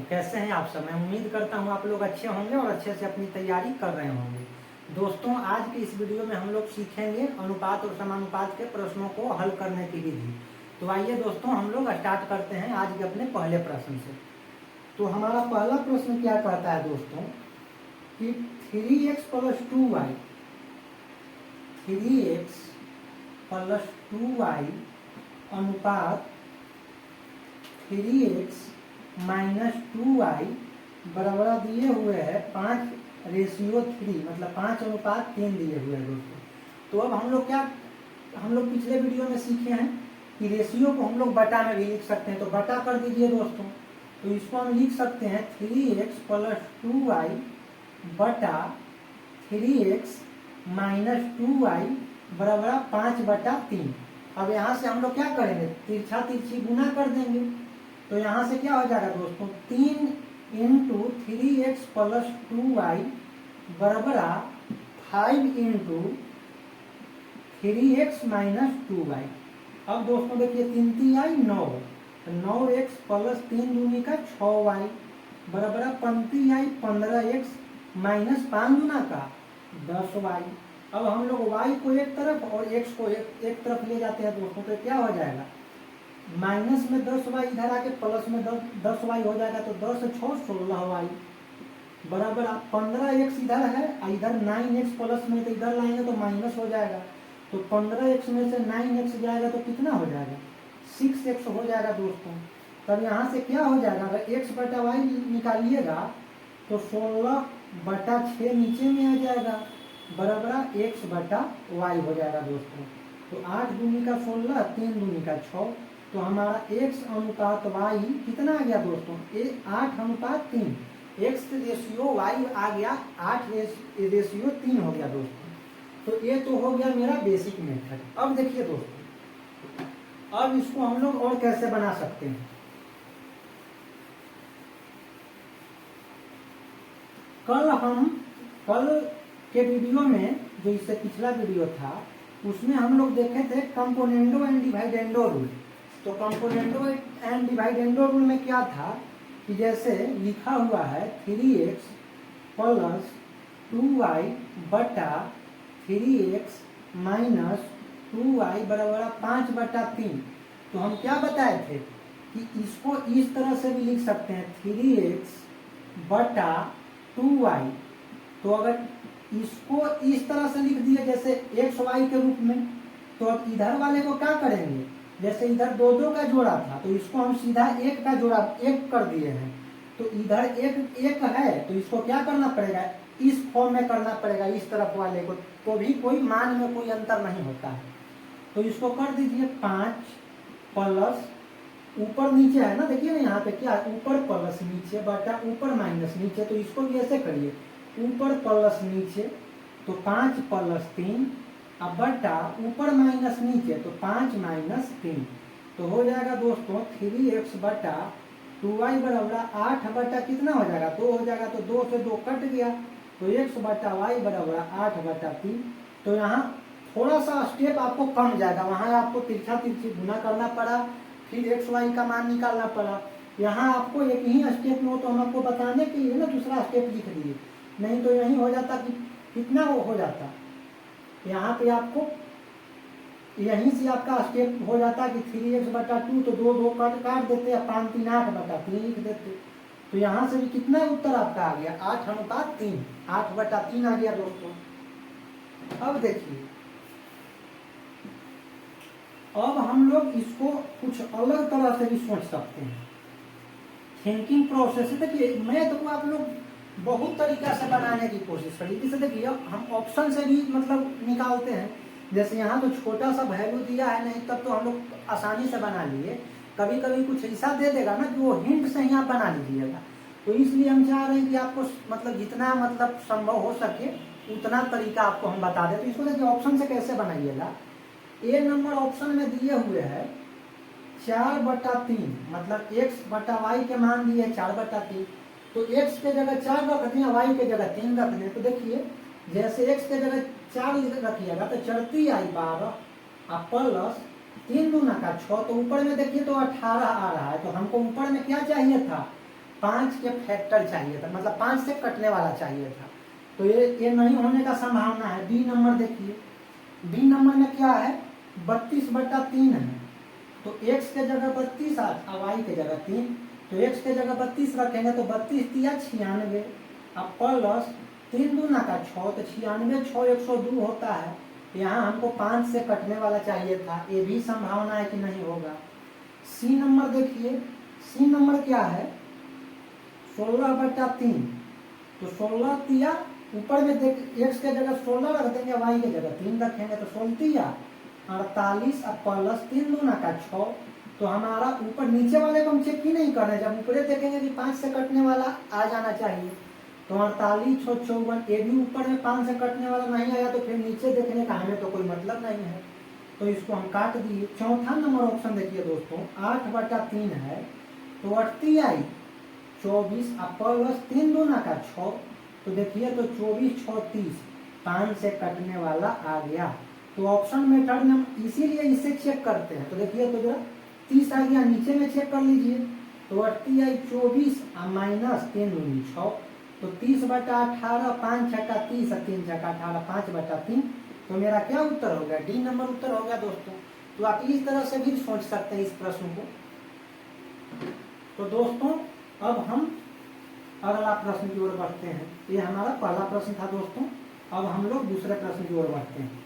कैसे हैं आप सब। मैं उम्मीद करता हूं आप लोग अच्छे होंगे और अच्छे से अपनी तैयारी कर रहे होंगे। दोस्तों, आज की इस वीडियो में हम लोग सीखेंगे अनुपात और समानुपात के प्रश्नों को हल करने की विधि। तो आइए दोस्तों, हम लोग स्टार्ट करते हैं आज के अपने पहले प्रश्न से। तो हमारा पहला प्रश्न क्या कहता है दोस्तों कि 3x + 2y 3x + 2y अनुपात 3x - 2y बराबर दिए हुए है 5:3, मतलब 5:3 दिए हुए हैं दोस्तों। तो अब हम लोग पिछले वीडियो में सीखे हैं कि रेशियो को हम लोग बटा में भी लिख सकते हैं। तो बटा कर दीजिए दोस्तों। तो इसको हम लिख सकते हैं 3x + 2y बटा 3x - 2y बराबर 5/3। अब यहाँ से हम लोग क्या करेंगे, तिरछा तिरछी गुना कर देंगे। तो यहाँ से क्या हो जाएगा दोस्तों, 3 × 3x + 2y बराबर 5 × 3x - 2y। अब दोस्तों देखिए 3 3 आई 9, तो 9x + 3 दूनी का 6y बराबर 15 आई 15x - 5 दूना का 10y। अब हम लोग y को एक तरफ और x को एक तरफ ले जाते हैं दोस्तों। तो क्या हो जाएगा, माइनस में 10y इधर आके प्लस में 10y हो जाएगा। तो 10 × 6 16y बराबर 15x इधर है, इधर 9x प्लस में, तो इधर लाएंगे तो माइनस हो जाएगा। तो 15x में से 9x जाएगा तो कितना हो जाएगा, 6x हो जाएगा दोस्तों। तब यहाँ से क्या हो जाएगा, अगर x/y निकालिएगा तो 16/6 नीचे में आ जाएगा बराबर x/y हो जाएगा दोस्तों। तो 8 दूनी का 16, 3 दूनी का 6। तो हमारा x अनुपात y कितना आ गया दोस्तों, 8:3। x रेशियो y आ गया 8:3 हो गया दोस्तों। तो ये तो हो गया मेरा बेसिक मेथड। अब देखिए दोस्तों, अब इसको हम लोग और कैसे बना सकते हैं। कल के वीडियो में, जो इससे पिछला वीडियो था, उसमें हम लोग देखे थे कंपोनेंडो एंड डिवाइडेंडो रूल। तो कंपोनेंडो एंड डिवाइडेंडो रूल में क्या था कि जैसे लिखा हुआ है 3x + 2y बटा 3x - 2y बराबर 5/3। तो हम क्या बताए थे कि इसको इस तरह से भी लिख सकते हैं 3x बटा 2y। तो अगर इसको इस तरह से लिख दिए जैसे x y के रूप में, तो अब इधर वाले को क्या करेंगे, जैसे इधर 2 का जोड़ा था तो इसको हम सीधा 1 का जोड़ा 1 कर दिए हैं। तो इधर 1 है तो इसको क्या करना पड़ेगा, इस फॉर्म में करना पड़ेगा इस तरफ वाले को, तो भी कोई मान में कोई अंतर नहीं होता है। तो इसको कर दीजिए 5 प्लस ऊपर नीचे है ना, देखिए ना यहाँ पे क्या है, ऊपर प्लस नीचे बटा ऊपर माइनस नीचे। तो इसको भी ऐसे करिए, ऊपर प्लस नीचे तो 5 + 3 अब बटा ऊपर माइनस नीचे तो 5 - 3। तो हो जाएगा दोस्तों 3x बटा 2y बराबर 8 बटा कितना हो जाएगा, 2 हो जाएगा। तो 2 से 2 कट गया, तो x/y बराबर 8/3। तो यहाँ थोड़ा सा स्टेप आपको कम जाएगा, वहाँ आपको तिरछा तिरछी गुना करना पड़ा, फिर x y का मान निकालना पड़ा। यहाँ आपको एक ही स्टेप में हो, तो हम आपको बताने के लिए ना दूसरा स्टेप लिख दिए, नहीं तो यही हो जाता कि कितना हो जाता, यहाँ पे आपको यहीं से आपका स्टेप हो जाता कि 3x/2, तो 2 काट देते हैं, 5 3 8/3 लिख देते। तो यहाँ से भी कितना उत्तर आपका आ गया, 8:3, 8/3 आ गया दोस्तों। अब देखिए, अब हम लोग इसको कुछ अलग तरह से भी सोच सकते हैं। थिंकिंग प्रोसेस, देखिए मैथ को आप लोग बहुत तरीका से बनाने की कोशिश करिए। जैसे देखिए हम ऑप्शन से भी मतलब निकालते हैं, जैसे यहाँ तो छोटा सा वैल्यू दिया है, नहीं तब तो हम लोग आसानी से बना लिए। कभी कभी कुछ ऐसा दे देगा ना कि वो हिंट से ही आप बना लीजिएगा। तो इसलिए हम चाह रहे हैं कि आपको मतलब जितना मतलब संभव हो सके उतना तरीका आपको हम बता दें। तो इसको देखिए ऑप्शन से कैसे बनाइएगा। ए नंबर ऑप्शन में दिए हुए है 4/3, मतलब x/y के मान दिए 4/3। तो x के जगह 4 रख दिए, y के जगह 3 रख दिए। तो देखिए जैसे x के जगह 4 रखिएगा तो 4 आई 12 प्लस 3 दूना का 6। तो ऊपर में देखिए तो 18 आ रहा है। तो हमको ऊपर में क्या चाहिए था, 5 के फैक्टर चाहिए था, मतलब 5 से कटने वाला चाहिए था। तो ये नहीं होने का संभावना है। बी नंबर देखिए, बी नंबर में क्या है, 32/3 है। तो x के जगह 32 और y के जगह 3, तो x के जगह 32 रखेंगे तो 32 तिया 96, अब प्लस 3 दूना का 6, तो 96 6 102 होता है। यहाँ हमको 5 से कटने वाला चाहिए था, ये भी संभावना है कि नहीं होगा। सी नंबर देखिए, सी नंबर क्या है, 16/3, तो 16 तिया ऊपर में देख, x के जगह 16 रख देंगे, y के जगह 3 रखेंगे, तो 16 तिया 48 और प्लस 3 दूना का 6। तो हमारा ऊपर नीचे वाले को हम चेक ही नहीं कर रहे हैं, जब ऊपरे देखेंगे कि 5 से कटने वाला आ जाना चाहिए। तो 48 और 54, ये भी ऊपर में 5 से कटने वाला नहीं आया, तो फिर नीचे देखने का हमें तो कोई मतलब नहीं है, तो इसको हम काट दिए। चौथा नंबर ऑप्शन देखिए दोस्तों, 8/3 है, तो 8 आई 24 और प्लस 3 दूना का 6, तो देखिए तो 24 6 30, 5 से कटने वाला आ गया। तो ऑप्शन मेथड में हम इसीलिए इसे चेक करते हैं। तो देखिए तो जरा 30 आ गया, नीचे में चेक कर लीजिए, तो 8 आई 24 और माइनस 3 दूनी 6, तो 30/18, 5 छक्का 30 और 3 छक्का 18, 5/3। तो मेरा क्या उत्तर हो गया, डी नंबर उत्तर हो गया दोस्तों। तो आप इस तरह से भी सोच सकते हैं इस प्रश्न को। तो दोस्तों अब हम अगला प्रश्न की ओर बढ़ते हैं। ये हमारा पहला प्रश्न था दोस्तों, अब हम लोग दूसरे प्रश्न की ओर बढ़ते हैं।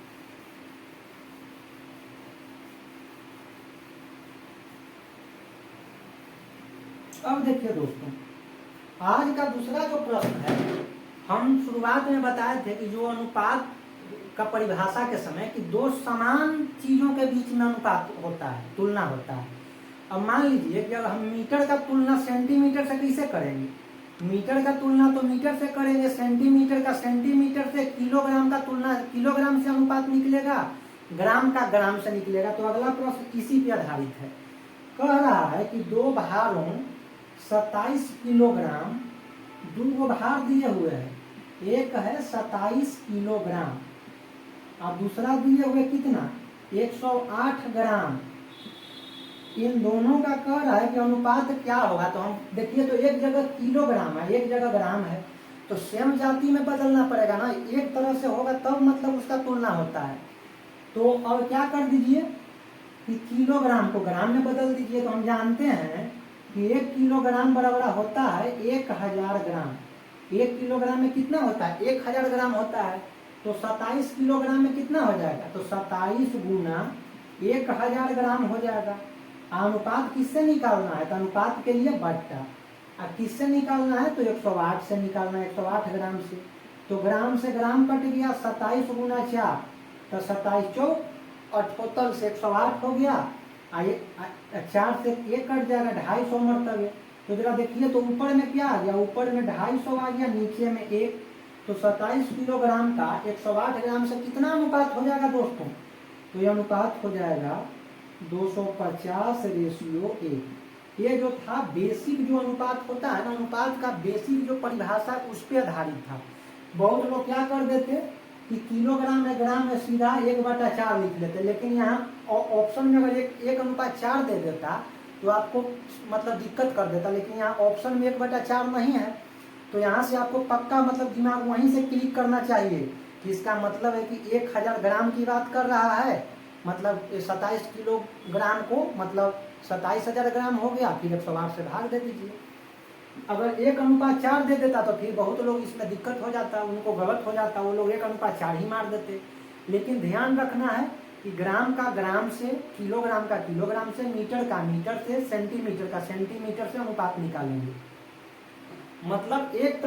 अब देखिए दोस्तों, आज का दूसरा जो प्रश्न है, हम शुरुआत में बताए थे कि जो अनुपात का परिभाषा के समय कि दो समान चीजों के बीच में अनुपात होता है, तुलना होता है। अब मान लीजिए कि अगर हम मीटर का तुलना सेंटीमीटर से कैसे करेंगे, मीटर का तुलना तो मीटर से करेंगे, सेंटीमीटर का सेंटीमीटर से, किलोग्राम का तुलना किलोग्राम से अनुपात निकलेगा, ग्राम का ग्राम से निकलेगा। तो अगला प्रश्न इसी पे आधारित है। कह रहा है कि दो भारों 27 किलोग्राम, दो भार दिए हुए हैं, एक है 27 किलोग्राम और दूसरा दिए हुए कितना, 108 ग्राम। इन दोनों का कह रहा है कि अनुपात क्या होगा। तो हम देखिए तो एक जगह किलोग्राम है, एक जगह ग्राम है, तो सेम जाति में बदलना पड़ेगा ना, एक तरह से होगा तब मतलब उसका तुलना होता है। तो अब क्या कर दीजिए कि किलोग्राम को ग्राम में बदल दीजिए। तो हम जानते हैं कि 1 किलोग्राम बराबर होता है 1000 ग्राम। 1 किलोग्राम में कितना होता है, 1000 ग्राम होता है। तो 27 किलोग्राम में कितना हो जाएगा, तो 27 गुना 1000 ग्राम हो जाएगा। अनुपात किससे निकालना है, तो अनुपात के लिए बट्टा, और किससे निकालना है, तो 108 से निकालना है, 108 ग्राम से। तो ग्राम से ग्राम कट गया, 27 गुना 4, तो 27 चौक 78 से 108 हो गया, 4 से 1 कट जाएगा, 250 मरतबे। तो जरा देखिए तो ऊपर में क्या आ गया, ऊपर में 250 आ गया, नीचे में 1। तो 27 किलोग्राम का 108 ग्राम से कितना अनुपात हो जाएगा दोस्तों, तो ये अनुपात हो जाएगा 250:1। ये जो था बेसिक जो अनुपात होता है ना, अनुपात का बेसिक जो परिभाषा उस पर आधारित था। बहुत लोग क्या कर देते कि किलोग्राम में ग्राम में सीधा 1/4 लिख लेते, लेकिन यहाँ ऑप्शन में अगर 1:4 दे देता तो आपको मतलब दिक्कत कर देता, लेकिन यहाँ ऑप्शन में 1/4 नहीं है। तो यहाँ से आपको पक्का मतलब दिमाग वहीं से क्लिक करना चाहिए। इसका मतलब है कि 1000 ग्राम की बात कर रहा है, मतलब 27 किलोग्राम को मतलब 27,000 ग्राम हो गया, फिर 108 से भाग दे दीजिए। अगर 1:4 दे देता तो फिर बहुत लोग इसमें दिक्कत हो जाता, उनको गलत हो जाता, वो लोग 1:4 ही मार देते। लेकिन ध्यान रखना है कि ग्राम का ग्राम से, किलोग्राम का किलोग्राम से, मीटर का मीटर से, सेंटीमीटर का सेंटीमीटर से अनुपात निकालेंगे। मतलब एक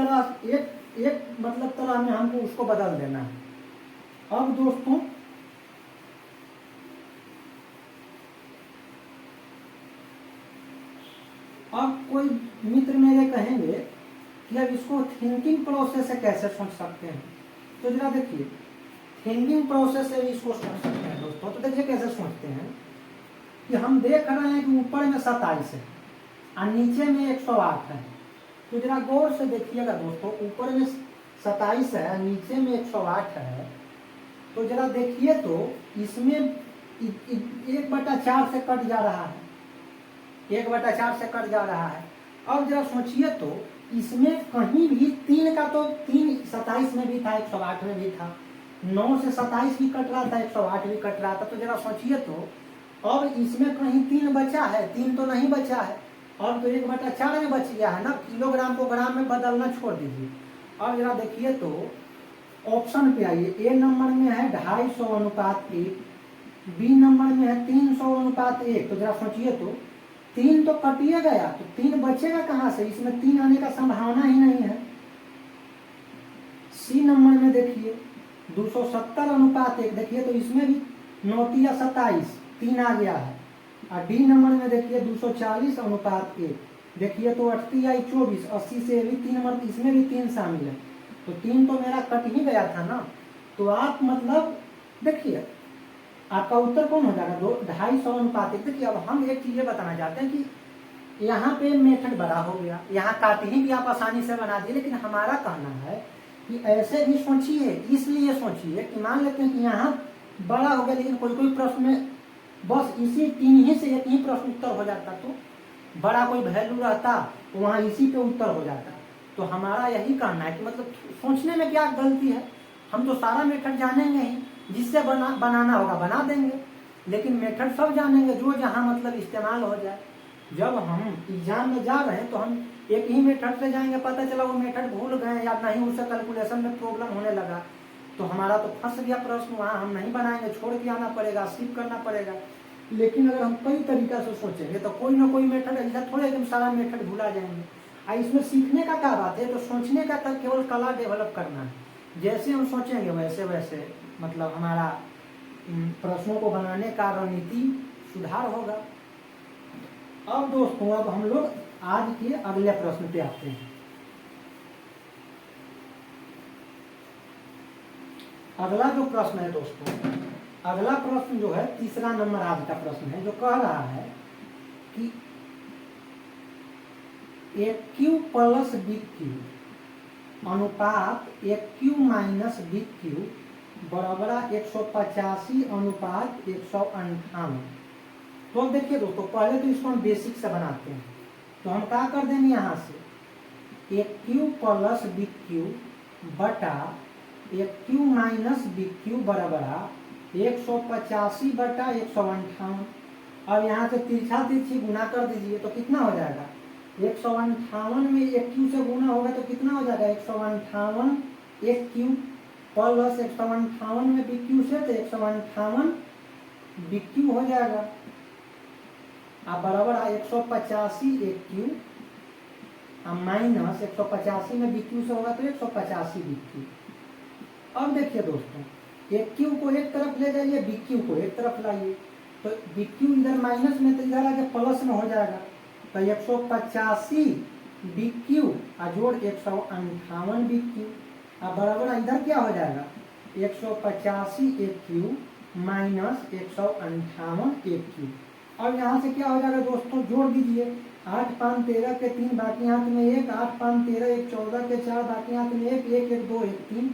मतलब तरह में हमको उसको बदल देना है। अब दोस्तों अब कोई मित्र मेरे कहेंगे कि अब इसको थिंकिंग प्रोसेस से कैसे समझ सकते हैं, तो जरा देखिए थिंकिंग प्रोसेस से भी इसको समझ सकते हैं दोस्तों। तो देखिए कैसे सोचते हैं कि हम देख रहे हैं कि ऊपर में 27 है और नीचे में 108 है। तो जरा गौर से देखिएगा दोस्तों, ऊपर में 27 है, नीचे में 108 है। तो जरा देखिए तो इसमें 1/4 से कट जा रहा है, 1/4 से कट जा रहा है। अब जरा सोचिए तो इसमें कहीं भी 3 का तो 3 27 में भी था, 108 में भी था, 9 से 27 भी कट रहा था, 108 भी कट रहा था। तो जरा सोचिए तो अब इसमें कहीं 3 बचा है? 3 तो नहीं बचा है। अब तो 1/4 में बच गया है ना। किलोग्राम को ग्राम में बदलना छोड़ दीजिए। अब जरा देखिए तो ऑप्शन पे आइए। ए नंबर में है 250:1, बी नंबर में है 300:1। तो जरा सोचिए तो 3 तो कटिए गया, तो 3 बचेगा कहां से? इसमें 3 आने का संभावना ही नहीं है। सी नंबर में देखिए 270:1, देखिए तो इसमें भी 9×27 3 आ गया है। और डी नंबर में देखिए 240:1, देखिए तो 8×24 80 से भी 3 नंबर, इसमें भी 3 शामिल है। तो 3 तो मेरा कट ही गया था ना। तो आप मतलब देखिए आपका उत्तर कौन हो जाएगा? 250:1। देखिए अब हम एक चीज बताना चाहते हैं कि यहाँ पे मेथड बड़ा हो गया, यहाँ काटनी भी आप आसानी से बना दिए, लेकिन हमारा कहना है कि ऐसे भी सोचिए। इसलिए सोचिए कि मान लेते हैं कि यहाँ बड़ा हो गया, लेकिन कोई कोई प्रश्न में बस इसी 3 ही से एक ही प्रश्न उत्तर हो जाता, तो बड़ा कोई वैल्यू रहता तो वहाँ इसी पे उत्तर हो जाता। तो हमारा यही कहना है कि मतलब सोचने में क्या गलती है। हम तो सारा मेथड जानेंगे ही, जिससे बनाना होगा बना देंगे, लेकिन मेथड सब जानेंगे जो जहाँ मतलब इस्तेमाल हो जाए। जब हम एग्जाम में जा रहे हैं तो हम एक ही मेथड से जाएंगे, पता चला वो मेथड भूल गए या नहीं, उससे कैलकुलेशन में प्रॉब्लम होने लगा तो हमारा तो फंस गया प्रश्न, वहाँ हम नहीं बनाएंगे, छोड़ के आना पड़ेगा, स्किप करना पड़ेगा। लेकिन अगर हम कई तरीका से सोचेंगे तो कोई ना कोई मेथड ऐसा थोड़े कि हम सारा मेथड भुला जाएंगे। इसमें सीखने का क्या बात है? तो सोचने का केवल कला डेवलप करना है। जैसे हम सोचेंगे वैसे वैसे मतलब हमारा प्रश्नों को बनाने का रणनीति सुधार होगा। अब दोस्तों अब हम लोग आज के अगले प्रश्न पे आते हैं। अगला जो प्रश्न है दोस्तों, अगला प्रश्न जो है तीसरा नंबर आज का प्रश्न है, जो कह रहा है कि AQ प्लस BQ अनुपात AQ माइनस BQ बराबर 185:158। तो अब देखिए दोस्तों पहले तो इसको हम बेसिक से बनाते हैं। तो हम क्या कर देंगे यहाँ से AQ प्लस BQ बटा AQ माइनस BQ बराबर 185/158। अब यहाँ से तिरछा तिरछी गुना कर दीजिए तो कितना हो जाएगा? 158 में AQ से गुना होगा तो कितना हो जाएगा? 158 AQ प्लस 158 में BQ से तो 158 BQ हो जाएगा। अब बराबर 185 AQ माइनस 185 में BQ से होगा तो 185 BQ। अब देखिए दोस्तों AQ को एक तरफ ले जाइए, BQ को एक तरफ लाइए, तो BQ इधर माइनस में तो इधर आगे प्लस में हो जाएगा। तो 185 BQ जोड़ 158 BQ। अब बराबर इधर क्या हो जाएगा? 185 AQ माइनस 158 AQ। अब यहाँ से क्या हो जाएगा दोस्तों? जोड़ दीजिए 8 5 13 के 3 बाकी हाथ में 1, 8 5 13 1 14 के 4 बाकी हाथ में 1 1 1 2 1 3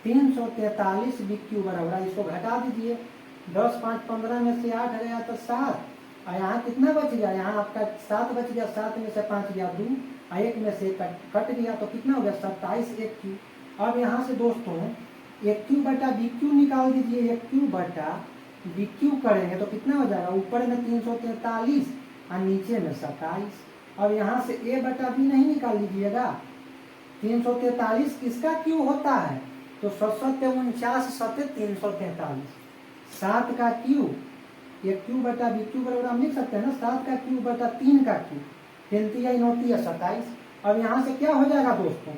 343 BQ बराबर। इसको घटा दीजिए 10 5 15 में से 8 गया तो 7, और यहाँ कितना बच गया? यहाँ आपका 7 बच गया, 7 में से 5 गया 2, 1 में से कट गया तो कितना हो गया? 27 AQ। अब यहाँ से दोस्तों AQ बटा BQ निकाल दीजिए। AQ बटा BQ करेंगे तो कितना हो जाएगा? ऊपर में 343 और नीचे में 27। अब यहाँ से A बटा B नहीं निकाल लीजिएगा। 343 किसका Q होता है? तो 749 7 343 7 का Q AQ बटा BQ बराबर हम लिख सकते हैं ना, 7 का Q बटा 3 का Q, 33 9 27। अब यहाँ से क्या हो जाएगा दोस्तों?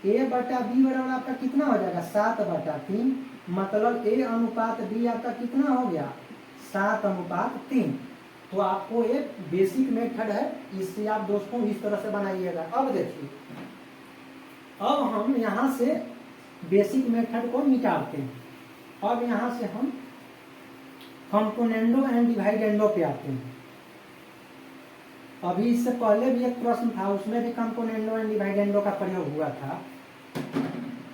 A बटा B बराबर आपका कितना हो जाएगा? 7/3, मतलब A अनुपात B आपका कितना हो गया? 7/3। तो आपको एक बेसिक मेथड है, इससे आप दोस्तों इस तरह से बनाइएगा। अब देखिए अब हम यहाँ से बेसिक मेथड को मिटाते हैं। अब यहाँ से हम कंपोनेंडो एंड डिवाइडेंडो पे आते हैं। अभी इससे पहले भी एक प्रश्न था, उसमें भी कंपोनेंडो एंड डिवाइडेंडो का प्रयोग हुआ था।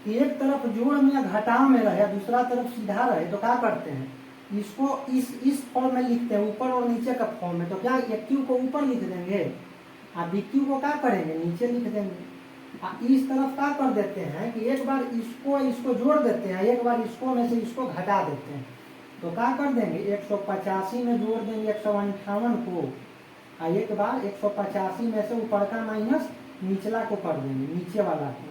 एक तरफ जोड़ में या घटाव में रहे, दूसरा तरफ सीधा रहे, तो क्या करते हैं? इसको इस फॉर्म में लिखते हैं, ऊपर और नीचे का फॉर्म में। तो क्या AQ को ऊपर लिख देंगे अब BQ को क्या करेंगे, नीचे लिख देंगे। इस तरफ क्या कर देते हैं कि एक बार इसको जोड़ देते हैं, एक बार इसको में से इसको घटा देते हैं। तो क्या कर देंगे, 185 में जोड़ देंगे 158 को, और एक बार 185 में से ऊपर का माइनस निचला को कर देंगे, नीचे वाला को।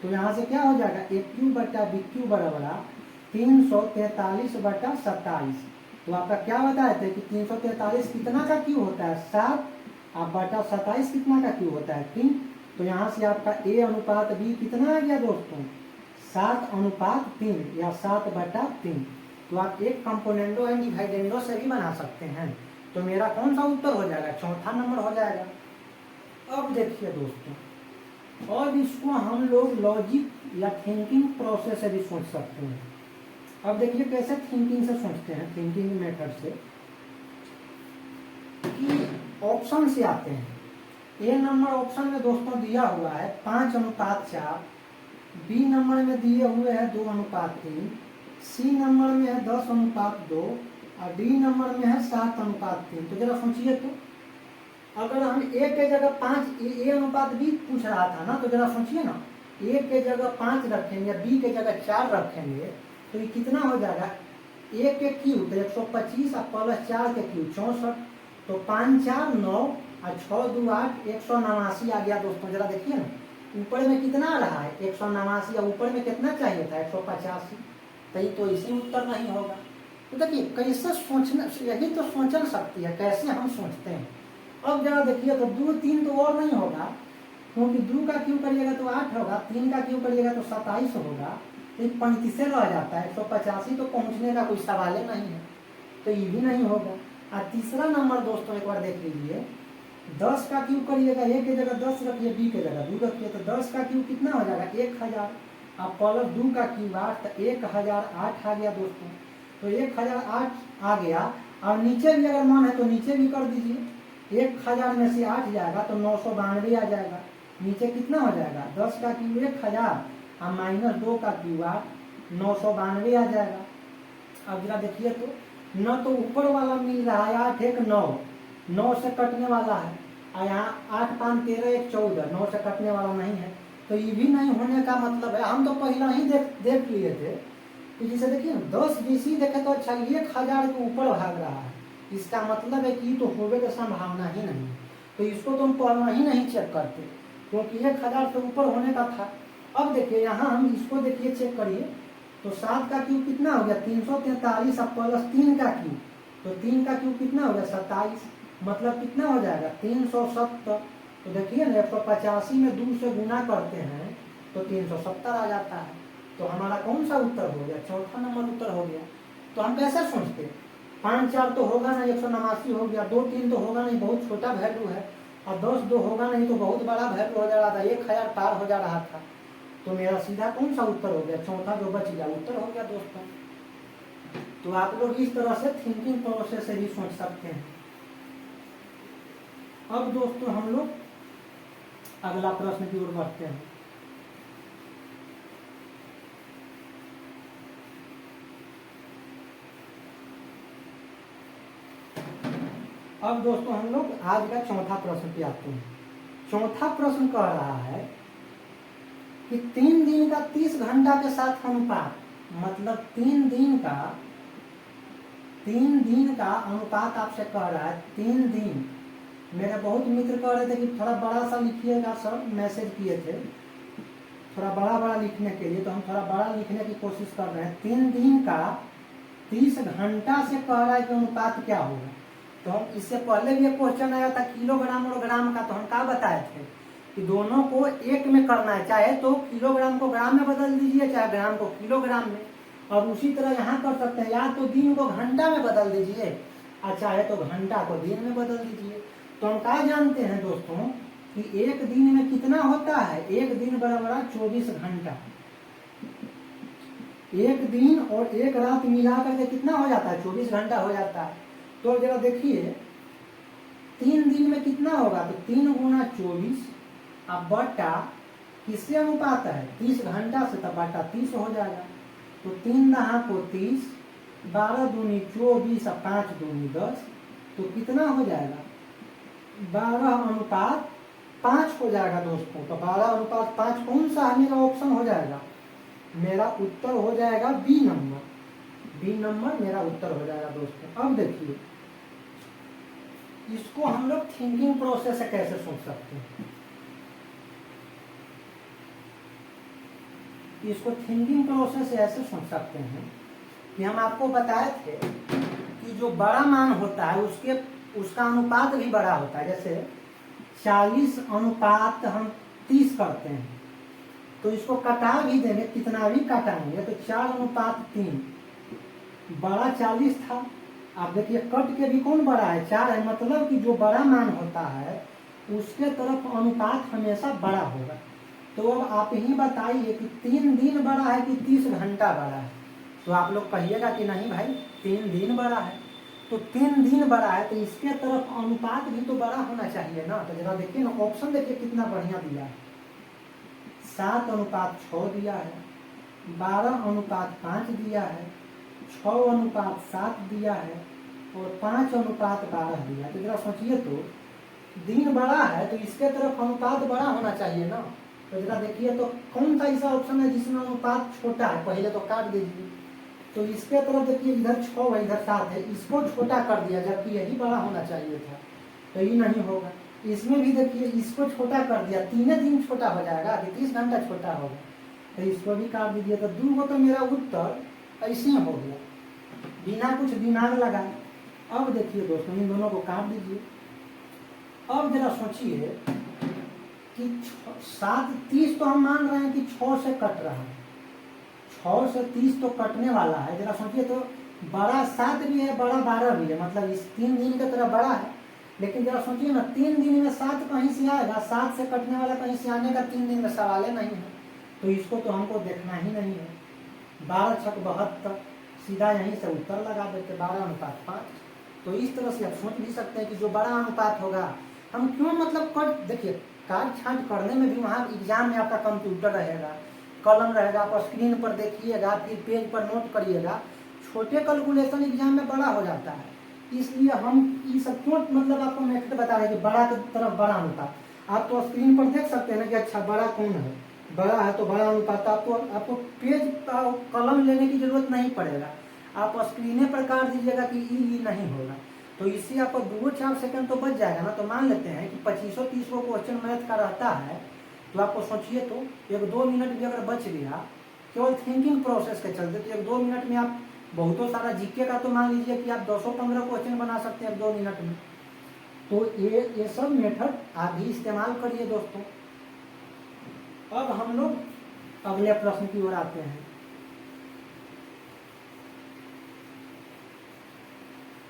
तो यहाँ से क्या हो जाएगा, AQ बटा BQ बराबर 343/27। तो आपका क्या बताए थे कि 343 कितना का क्यू होता है, 7, आप बटा 27 कितना का क्यू होता है, 3। तो यहाँ से आपका A अनुपात B कितना आ गया दोस्तों, 7:3 या 7/3। तो आप एक कंपोनेंडो एंड डिवाइडेंडो से भी बना सकते हैं। तो मेरा कौन सा उत्तर हो जाएगा, चौथा नंबर हो जाएगा। अब देखिए दोस्तों, और इसको हम लोग लॉजिक या थिंकिंग प्रोसेस से भी सोच सकते हैं। अब देखिए कैसे थिंकिंग से सोचते हैं, थिंकिंग मेथड से, कि ऑप्शन से आते हैं। ए नंबर ऑप्शन में दोस्तों दिया हुआ है 5:4, बी नंबर में दिए हुए हैं 2:3, सी नंबर में है 10:2 और डी नंबर में है 7:3। तो जरा सोचिए, तो अगर हम ए के जगह 5, ए अनुपात बी पूछ रहा था ना, तो जरा सोचिए ना, ए के जगह 5 रखेंगे, बी के जगह 4 रखेंगे, तो ये कितना हो जाएगा, ए के क्यूब तो 125 और प्लस 4 के क्यूब 64। तो 5 4 9 और 6 2 8, 189 आ गया दोस्तों। जरा देखिए ना, ऊपर में कितना आ रहा है 189, और ऊपर में कितना चाहिए था 185। तो इसी उत्तर नहीं होगा। तो देखिए कैसे सोचना, यही तो सोचन शक्ति है, कैसे हम सोचते हैं। अब जरा देखिए, तो 2 3 तो और नहीं होगा, क्योंकि 2 का क्यू करिएगा तो 8 होगा, 3 का क्यू करिएगा तो 27 होगा। तो 35 रह जाता है, 185 तो पहुंचने का कोई सवाल ही नहीं है। तो ये भी नहीं होगा। और तीसरा नंबर दोस्तों एक बार देख लीजिए, 10 का क्यू करिएगा, ए के जगह 10 रखिए, बी के जगह 2 रखिए, तो 10 का क्यू कितना हो जाएगा 1000। अब प्लस 2 का क्यू 8, तो 1008 आ गया दोस्तों। तो 1008 आ गया। और नीचे भी अगर मन है तो नीचे भी कर दीजिए, 1000 में से 8 जाएगा तो 992 आ जाएगा। नीचे कितना हो जाएगा, 10 का क्यू 1000 और माइनस 2 का क्यू 8, 992 आ जाएगा। अब जरा देखिए, तो न तो ऊपर वाला मिल रहा है 8 1 9, 9 से कटने वाला है, और यहाँ 8 5 13 1 14, 9 से कटने वाला नहीं है। तो ये भी नहीं होने का मतलब है, हम तो पहला ही देख लिए थे कि जिसे देखिए 10 BC देखे तो अच्छा 1000 के ऊपर भाग रहा है, इसका मतलब है कि तो होने की संभावना ही नहीं। तो इसको तो हम पहला ही नहीं चेक करते, क्योंकि 1000 से ऊपर होने का था। अब देखिए यहाँ हम इसको देखिए, चेक करिए, तो 7 का क्यूब कितना हो गया 343 और प्लस 3 का क्यूब, तो 3 का क्यूब कितना हो गया 27, मतलब कितना हो जाएगा 370। तो देखिए ना, 185 में 2 से गुना करते हैं तो 370 आ जाता है। तो हमारा कौन सा उत्तर हो गया, चौथा नंबर उत्तर हो गया। तो हम कैसे सोचते, 5 4 तो होगा नहीं, 189 हो गया, 2 3 तो होगा नहीं, बहुत छोटा वैल्यू है, और 10 2 होगा नहीं तो बहुत बड़ा वैल्यू हो जा रहा था, 1000 पार हो जा रहा था। तो मेरा सीधा कौन सा उत्तर हो गया, चौथा जो बच गया उत्तर हो गया दोस्तों। तो आप लोग इस तरह से थिंकिंग प्रोसेस से भी सोच सकते हैं। अब दोस्तों हम लोग अगला प्रश्न की ओर बढ़ते हैं। अब दोस्तों हम लोग आज का चौथा प्रश्न पे आते हैं। चौथा प्रश्न कह रहा है कि 3 दिन का 30 घंटा के साथ अनुपात, मतलब 3 दिन का अनुपात आपसे कह रहा है। 3 दिन, मेरे बहुत मित्र कह रहे थे कि थोड़ा बड़ा सा लिखिएगा सर, मैसेज किए थे थोड़ा बड़ा लिखने के लिए, तो हम थोड़ा बड़ा लिखने की कोशिश कर रहे हैं। 3 दिन का 30 घंटा से कह रहा है कि अनुपात क्या होगा। तो हम इससे पहले भी एक क्वेश्चन आया था किलोग्राम और ग्राम का, तो हम क्या बताए थे कि दोनों को एक में करना है, चाहे तो किलोग्राम को ग्राम में बदल दीजिए, चाहे ग्राम को किलोग्राम में। और उसी तरह यहाँ कर सकते हैं, या तो दिन को घंटा में बदल दीजिए और चाहे तो घंटा को दिन में बदल दीजिए। तो हम क्या जानते हैं दोस्तों कि एक दिन में कितना होता है, एक दिन बराबर 24 घंटा। एक दिन और एक रात मिला करके कितना हो जाता है, 24 घंटा हो जाता है। तो जरा देखिए 3 दिन में कितना होगा, तो 3 गुना 24 अब बटा किससे अनुपात है 30 घंटा से, तब बटा 30 हो जाएगा। तो 3 दहा को 30, 12 दूनी 24 और 5 दूनी 10, तो कितना हो जाएगा 12 अनुपात 5 हो जाएगा दोस्तों। तो 12:5 कौन सा है मेरा ऑप्शन हो जाएगा? मेरा उत्तर हो जाएगा बी नंबर। बी नंबर मेरा उत्तर हो जाएगा दोस्तों। अब देखिए इसको हम लोग थिंकिंग प्रोसेस से कैसे सोच सकते हैं। इसको थिंकिंग प्रोसेस से ऐसे सोच सकते हैं कि हम आपको बताए थे कि जो बड़ा मान होता है उसका अनुपात भी बड़ा होता है। जैसे 40 हम 30 करते हैं, तो इसको कटा भी देंगे, कितना भी काटाएंगे तो 4:3। बड़ा 40 था। आप देखिए कट के भी कौन बड़ा है? 4 है। मतलब कि जो बड़ा मान होता है उसके तरफ अनुपात हमेशा बड़ा होगा। तो अब आप ही बताइए कि 3 दिन बड़ा है कि 30 घंटा बड़ा है? तो आप लोग कहिएगा कि नहीं भाई 3 दिन बड़ा है। तो 3 दिन बड़ा है तो इसके तरफ अनुपात भी तो बड़ा होना चाहिए ना। तो जरा देखिए ना, ऑप्शन देखिए कितना बढ़िया दिया है। 7:6 दिया है, 12:5 दिया है, 6:7 दिया है और 5:12 दिया है। तो जरा सोचिए तो दिन बड़ा है तो इसके तरफ अनुपात बड़ा होना चाहिए ना। तो जरा देखिए तो कौन सा ऐसा ऑप्शन है जिसमें अनुपात छोटा है? पहले तो काट दीजिए। तो इसके तरफ देखिए इधर 6 है इधर 7 है, इसको छोटा कर दिया जबकि यही बड़ा होना चाहिए था। तो ये नहीं होगा। इसमें भी देखिए इसको छोटा कर दिया, 3 दिन छोटा हो जाएगा, 30 घंटा छोटा होगा। तो इसको भी काट दीजिए। तो 2 को तो मेरा उत्तर ऐसे हो गया बिना कुछ दिमाग लगाए। अब देखिए दोस्तों इन दोनों को काट दीजिए। अब जरा सोचिए कि 7:30 तो हम मान रहे हैं कि 6 से कट रहा है, 6 से 30 तो कटने वाला है। जरा सोचिए तो बड़ा 7 भी है, बड़ा 12 भी है, मतलब इस 3 दिन की तरह बड़ा है। लेकिन जरा सोचिए ना 3 दिन में 7 कहीं से आएगा, 7 से कटने वाला कहीं से आने का 3 दिन में सवाल नहीं है। तो इसको तो हमको देखना ही नहीं है। 12×6 = 72, सीधा यहीं से उत्तर लगा देते 12:5। तो इस तरह से आप सोच भी सकते हैं कि जो बड़ा अनुपात होगा हम क्यों मतलब कर देखिए काट छांट करने में भी वहाँ एग्जाम में आपका कंप्यूटर रहेगा, कलम रहेगा, आप स्क्रीन पर देखिएगा, फिर पेज पर नोट करिएगा। छोटे कैलकुलेशन एग्जाम में बड़ा हो जाता है। इसलिए हम ये सब क्यों मतलब आपको मेथड बता रहे हैं कि बड़ा की तरफ बड़ा अनुपात। आप तो स्क्रीन पर देख सकते हैं ना कि अच्छा बड़ा कौन है, बड़ा है तो बड़ा अनुपात। आपको पेज कलम लेने की जरूरत नहीं पड़ेगा, आप स्क्रीने पर काट दीजिएगा कि ये नहीं होगा। तो इससे आपको 2-4 सेकंड तो बच जाएगा ना। तो मान लेते हैं कि 2530 को क्वेश्चन मैथ का रहता है, तो आपको सोचिए तो 1-2 मिनट भी अगर बच गया केवल थिंकिंग प्रोसेस के चलते, तो 1-2 मिनट में आप बहुत सारा जीके का तो मान लीजिए कि आप 215 क्वेश्चन बना सकते हैं 2 मिनट में। तो ये सब मेथड आप भी इस्तेमाल करिए दोस्तों। अब हम लोग अगले प्रश्न की ओर आते हैं।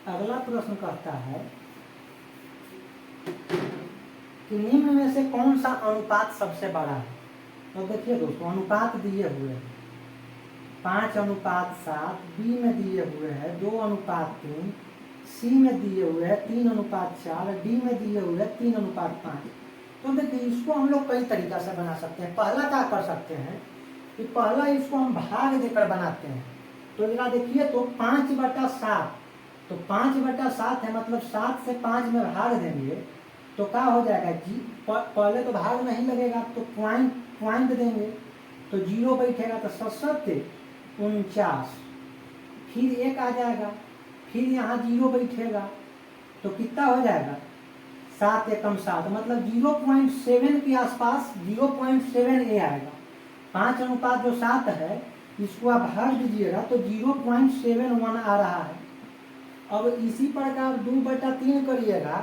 अगला प्रश्न कहता है कि निम्न में से कौन सा अनुपात सबसे बड़ा है? तो देखिए दोस्तों अनुपात दिए हुए हैं 5:7, बी में दिए हुए हैं 2:3, सी में दिए हुए हैं 3:4, डी में दिए हुए हैं 3:5। तो देखिए इसको हम लोग कई तरीका से बना सकते हैं। पहला क्या कर सकते हैं कि पहला इसको हम भाग देकर बनाते हैं। तो जरा देखिए तो 5/7, तो 5/7 है, मतलब 7 से 5 में भाग देंगे तो क्या हो जाएगा जी। पहले तो भाग नहीं लगेगा तो पॉइंट देंगे तो 0 बैठेगा तो 7×7 = 49। फिर 1 आ जाएगा, फिर यहाँ 0 बैठेगा तो कितना हो जाएगा 7×1 = 7, मतलब 0.7 के आसपास 0.7 ये आएगा। 5:7 है, इसको आप भाग दीजिएगा तो 0.71 आ रहा है। अब इसी प्रकार 2/3 करिएगा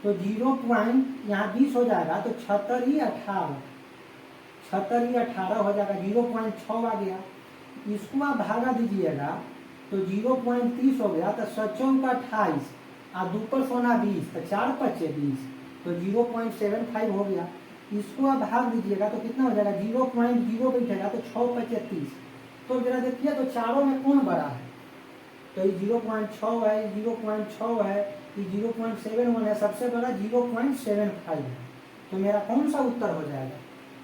तो 0. यहाँ 20 हो जाएगा तो 18 हो जाएगा, 0.6 आ गया। इसको आप भागा दीजिएगा तो 0.30 हो गया, तो 7×4 = 28 और 2 पर सोना 20, तो 4×5 = 20, तो 0.75 हो गया। इसको आप भाग दीजिएगा तो कितना हो जाएगा 0.0 बैठेगा तो 6×5 = 30। तो जरा देखिए तो चारों में कौन बड़ा है? तो ये 0.6 है, 0.6 है, ये 0.71 है, सबसे बड़ा 0.75 है। तो मेरा कौन सा उत्तर हो जाएगा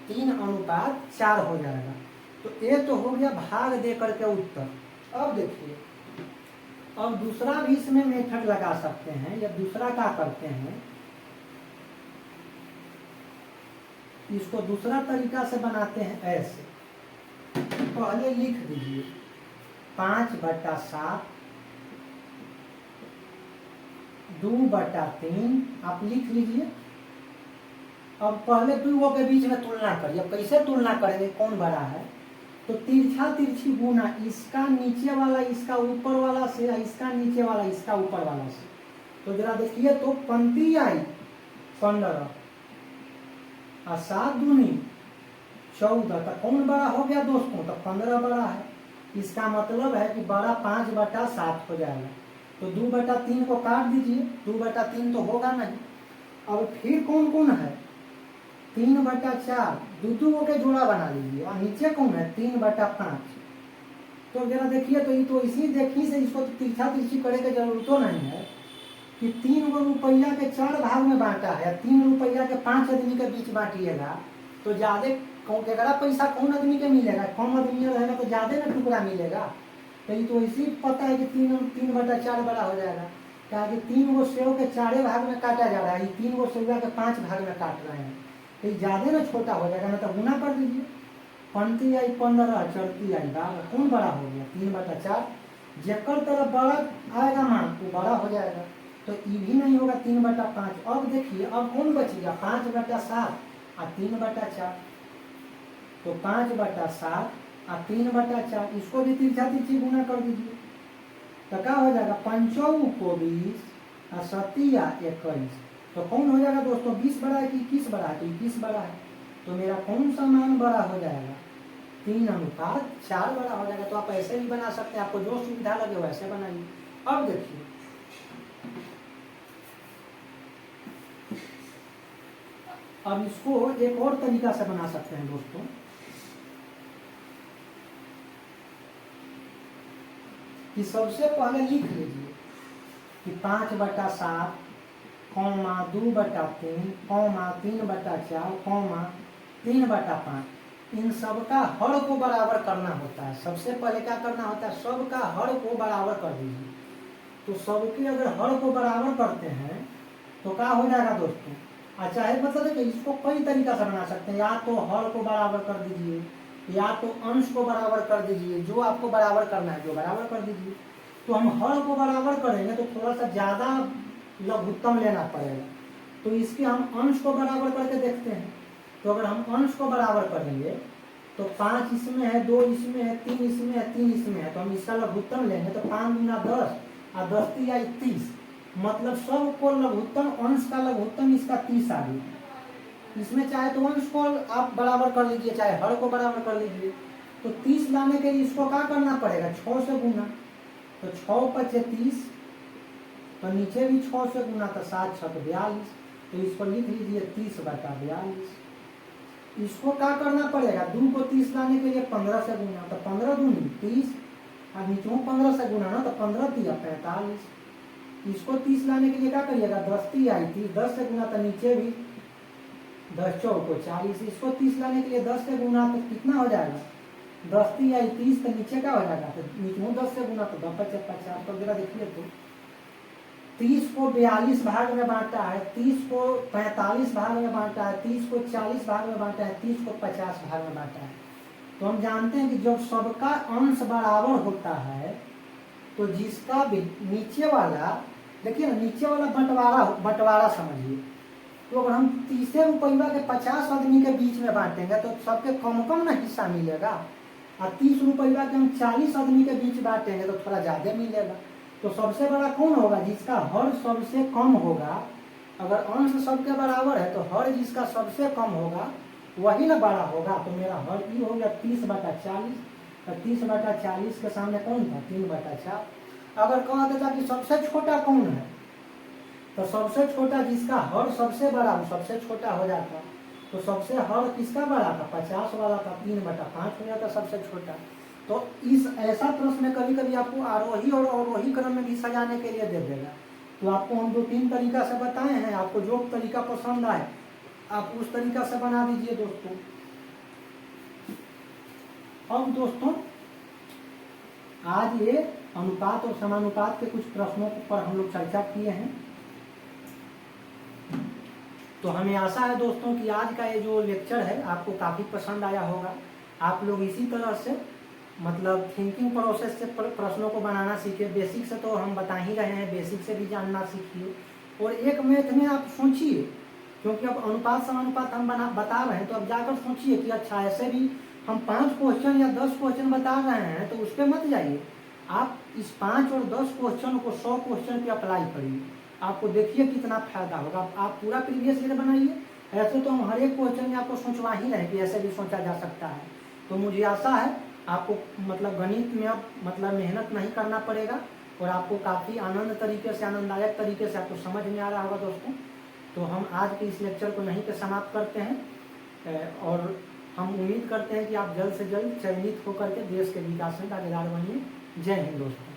3:4 हो जाएगा। तो ये तो हो गया भाग दे करके उत्तर। अब देखिए अब दूसरा भी इसमें मेथड लगा सकते हैं, या दूसरा क्या करते हैं इसको दूसरा तरीका से बनाते हैं ऐसे। पहले लिख दीजिए 5/7 2/3 आप लिख लीजिए। अब पहले दो के बीच में तुलना करिए। अब कैसे तुलना करेंगे, कौन बड़ा है, तो तिरछा तिरछी गुना, इसका नीचे वाला इसका ऊपर वाला से, इसका नीचे वाला इसका ऊपर वाला से। तो जरा देखिए, तो 35 आई 15 और 7 दूनी 14, तो कौन बड़ा हो गया दोस्तों, तो 15 बड़ा है। इसका मतलब है कि बड़ा 5/7 हो जाएगा। तो 2/3 को काट दीजिए, 2/3 तो होगा नहीं। अब फिर कौन कौन है, 3/4, दो के जोड़ा बना लीजिए। और नीचे कौन है, 3/5। तो जरा देखिए, तो ये तो इसी देखी से इसको तिरछा तिरछी करे की जरूरत तो नहीं है कि 3 रुपया के 4 भाग में बांटा है, 3 रुपया के 5 आदमी के बीच बांटिएगा तो ज्यादा केकरा पैसा कौन आदमी के मिलेगा, कम आदमी रहेगा तो ज्यादा ना टुकड़ा मिलेगा। तो ये तो इसी पता है कि 3/4 बड़ा हो जाएगा, क्या कि 3 गो सेव के 4 भाग में काटा जा रहा है, 3 गो सेवा के 5 भाग में काट रहे हैं, तो ये ज्यादा ना छोटा हो जाएगा। मतलब गुना कर दीजिए, 35 आई 15 34 आई 12, कौन बड़ा हो गया, 3/4। जेकर तरफ बड़ा आएगा मान वो बड़ा हो जाएगा। तो ये भी नहीं होगा 3/5। अब देखिए, अब कौन बचेगा, 5/7 और 3/4। तो 5/7 और 3/4, इसको भी तिरछा तिरछी गुना कर दीजिए। तो क्या हो जाएगा, 5 को 20 और 7 21। तो कौन हो जाएगा दोस्तों, 20 बड़ा है कि 21 बड़ा है, तो 21 बड़ा है। तो मेरा कौन सा मान बड़ा हो जाएगा, 3/4 बड़ा हो जाएगा। तो आप ऐसे भी बना सकते हैं, आपको जो सुविधा लगे वैसे बनाइए। अब देखिए, अब इसको एक और तरीका से बना सकते हैं दोस्तों, कि सबसे पहले लिख लीजिए कि 5/7 कौमा 2/3 कौमा 3/4 कौमा 3/5, इन सब का हर को बराबर करना होता है। सबसे पहले क्या करना होता है, सब का हर को बराबर कर दीजिए। तो सबके अगर हर को बराबर करते हैं तो क्या हो जाएगा दोस्तों, अच्छा है, मतलब है कि इसको कई तरीका से बना सकते हैं। या तो हर को बराबर कर दीजिए, या तो अंश को बराबर कर दीजिए, जो आपको बराबर करना है जो बराबर कर दीजिए। तो हम हर को बराबर करेंगे तो थोड़ा सा ज्यादा लघुत्तम लेना पड़ेगा, तो इसके हम अंश को बराबर करके देखते हैं। तो अगर हम अंश को बराबर करेंगे तो 5 इसमें है, 2 इसमें है, 3 इसमें है, 3 इसमें है, तो हम इसका लघुत्तम लेंगे तो 5 गुना 10 और 10 3 30, मतलब सब को लघुत्तम, अंश का लघुत्तम इसका 30 आ गया। इसमें चाहे तो अंश को आप बराबर कर लीजिए, चाहे हर को बराबर कर लीजिए। तो 30 लाने के लिए इसको क्या करना पड़ेगा, 6 से गुना। तो 6 × 5 = 30, तो नीचे भी 6 से गुना, तो 7 × 6 = 42। तो इसको लिख लीजिए 30/42। इसको क्या करना पड़ेगा, 2 को 30 लाने के लिए 15 से गुना, तो 15 दूनी 30, और नीचे 15 से गुना ना, तो 15 × 3 = 45। इसको 30 लाने के लिए क्या करिएगा, 10 3 आई 30, 10 से गुना, तो नीचे भी 10 4 = 40। इसको 30 लाने के लिए 10 से गुना, तो कितना हो जाएगा, 10 3 आई 30, तो नीचे क्या हो जाएगा, तो नीचे 10 से गुना, तो 10 5 = 50। तो जरा देखिए, तो 30 को 42 भाग में बांटा है, 30 को 45 भाग में बांटा है, 30 को 40 भाग में बांटा है, 30 को 50 भाग में बांटा है। तो हम जानते हैं कि जब सबका अंश बराबर होता है तो जिसका भी नीचे वाला, देखिए ना, नीचे वाला बंटवारा समझिए। तो अगर हम 30 रुपया के 50 आदमी के बीच में बांटेंगे तो सबके कम कम ना हिस्सा मिलेगा, और 30 रुपया के हम 40 आदमी के बीच बांटेंगे तो थोड़ा ज्यादा मिलेगा। तो सबसे बड़ा कौन होगा, जिसका हर सबसे कम होगा। अगर अंश सबके बराबर है तो हर जिसका सबसे कम होगा वही ना बड़ा होगा। तो मेरा हर ये हो गया 30/40, तो 30/40 के सामने कौन था, 3/4। अगर कहा देता कि सबसे छोटा कौन है, तो सबसे छोटा जिसका हर सबसे बड़ा वो सबसे छोटा हो जाता। तो सबसे हर किसका बड़ा था, 50 वाला था, 3/5 हो जाता सबसे छोटा। तो इस ऐसा प्रश्न कभी कभी आपको आरोही और अवरोही क्रम में भी सजाने के लिए दे देगा। तो आपको हम 2-3 तरीका से बताए हैं, आपको जो तरीका पसंद आए आप उस तरीका से बना दीजिए दोस्तों। अब दोस्तों, आज ये अनुपात और समानुपात के कुछ प्रश्नों पर हम लोग चर्चा किए हैं। तो हमें आशा है दोस्तों कि आज का ये जो लेक्चर है आपको काफ़ी पसंद आया होगा। आप लोग इसी तरह से मतलब थिंकिंग प्रोसेस से प्रश्नों को बनाना सीखे। बेसिक से तो हम बता ही रहे हैं, बेसिक से भी जानना सीखिए। और एक मैथ में आप सोचिए, क्योंकि अब अनुपात समानुपात हम बता रहे हैं, तो अब जाकर सोचिए कि अच्छा ऐसे भी हम 5 क्वेश्चन या 10 क्वेश्चन बता रहे हैं, तो उस पर मत जाइए। आप इस 5 और 10 क्वेश्चन को 100 क्वेश्चन पे अप्लाई करिए, आपको देखिए कितना फायदा होगा। आप पूरा प्रीवियस ईयर बनाइए। ऐसे तो हम हर एक क्वेश्चन में आपको सोचवा ही रहे कि ऐसे भी सोचा जा सकता है। तो मुझे आशा है आपको मतलब गणित में अब मतलब मेहनत नहीं करना पड़ेगा और आपको काफ़ी आनंद तरीके से, आनंददायक तरीके से आपको समझ में आ रहा होगा दोस्तों। तो हम आज के इस लेक्चर को यहीं पे समाप्त करते हैं और हम उम्मीद करते हैं कि आप जल्द से जल्द चयनित होकर के देश के विकास में भागीदार बनिए। जय हिंद दोस्तों।